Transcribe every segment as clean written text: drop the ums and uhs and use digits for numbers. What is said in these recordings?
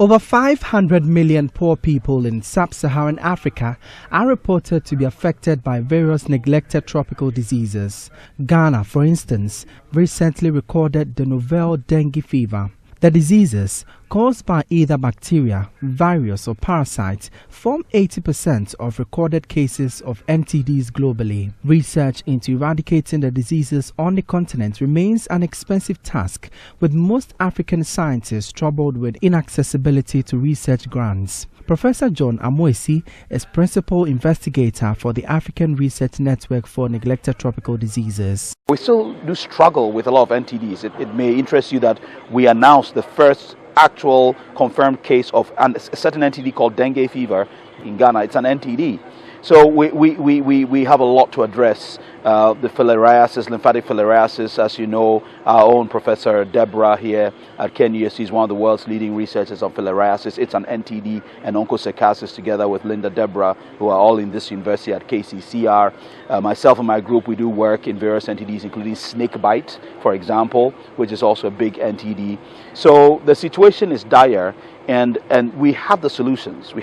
Over 500 million poor people in sub-Saharan Africa are reported to be affected by various neglected tropical diseases. Ghana, for instance, recently recorded the novel dengue fever. The diseases, caused by either bacteria, virus or parasite, form 80% of recorded cases of NTDs globally. Research into eradicating the diseases on the continent remains an expensive task, with most African scientists troubled with inaccessibility to research grants. Professor John Amoisi is principal investigator for the African Research Network for Neglected Tropical Diseases. We still do struggle with a lot of NTDs. It may interest you that we announced the first actual confirmed case of a certain NTD called dengue fever in Ghana. It's an NTD. So we have a lot to address. The filariasis, lymphatic filariasis, as you know, our own Professor Deborah here at KNUST is one of the world's leading researchers on filariasis. It's an NTD and onchocerciasis together with Linda Deborah, who are all in this university at KCCR. Myself and my group, we do work in various NTDs, including snake bite, for example, which is also a big NTD. So the situation is dire. And we have the solutions. We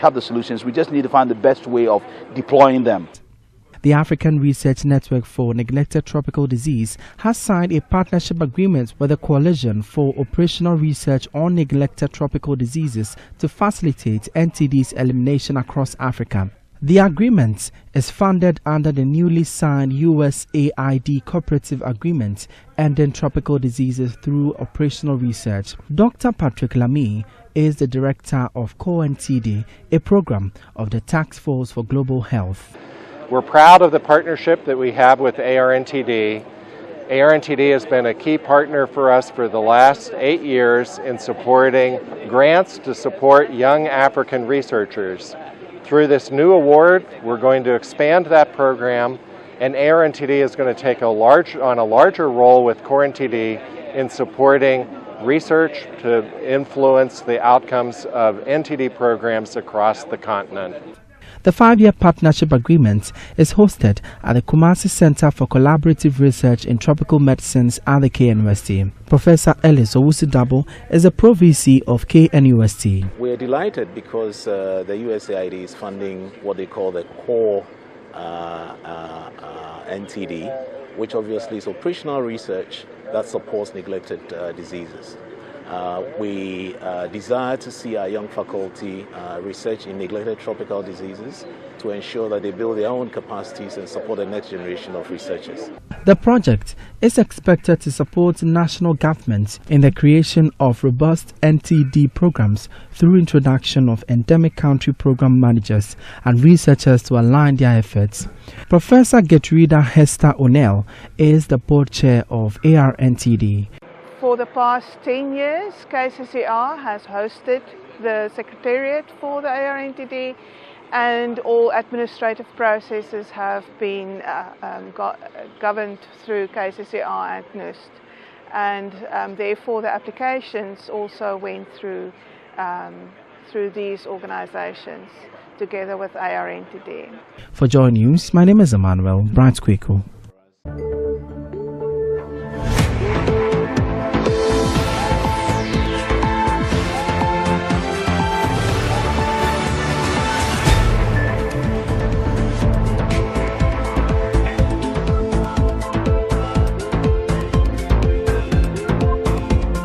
just need to find the best way of deploying them. The African Research Network for Neglected Tropical Disease has signed a partnership agreement with the Coalition for Operational Research on Neglected Tropical Diseases to facilitate NTDs elimination across Africa. The agreement is funded under the newly signed USAID Cooperative Agreement Ending Tropical Diseases Through Operational Research. Dr. Patrick Lamy is the director of CONTD, a program of the Task Force for Global Health. We're proud of the partnership that we have with ARNTD. ARNTD has been a key partner for us for the last 8 years in supporting grants to support young African researchers. Through this new award, we're going to expand that program, and ARNTD is going to take a larger role with CONTD in supporting research to influence the outcomes of NTD programs across the continent. The 5-year partnership agreement is hosted at the Kumasi Center for Collaborative Research in Tropical Medicines at the KNUST. Professor Ellis Owusu-Dabo is a Pro-VC of KNUST. We're delighted because the USAID is funding what they call the core NTD, which obviously is operational research that supports neglected diseases. We desire to see our young faculty research in neglected tropical diseases to ensure that they build their own capacities and support the next generation of researchers. The project is expected to support national governments in the creation of robust NTD programs through introduction of endemic country program managers and researchers to align their efforts. Professor Gertruda Hester O'Neill is the board chair of ARNTD. For the past 10 years, KCCR has hosted the Secretariat for the ARNTD, and all administrative processes have been governed through KCCR and KNUST. And therefore the applications also went through these organizations together with ARNTD. For Joy News, my name is Emmanuel Bright Kweko.